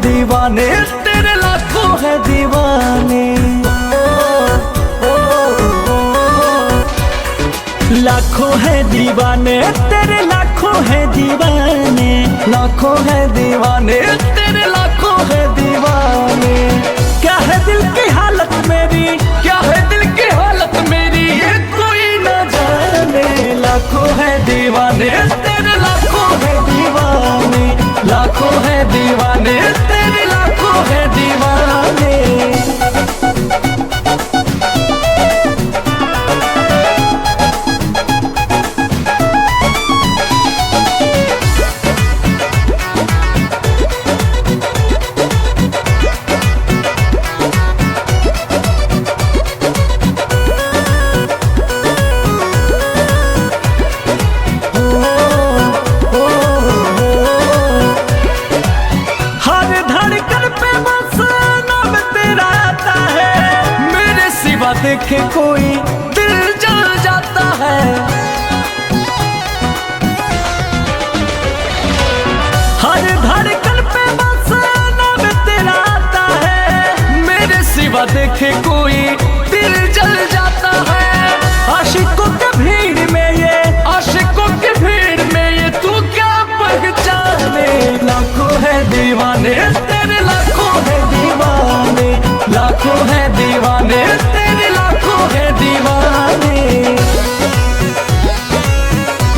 दीवाने, तेरे लाखों है दीवाने। लाखों है दीवाने तेरे, लाखों है दीवाने, लाखों है दीवाने तेरे, लाखों है दीवाने। क्या है दिल की हालत मेरी, क्या है दिल की हालत मेरी, ये कोई न जाने। लाखों है दीवाने तेरे, लाखों है दीवाने, लाखों है दीवाने तेरे, लाखों है दीवाने। देखे कोई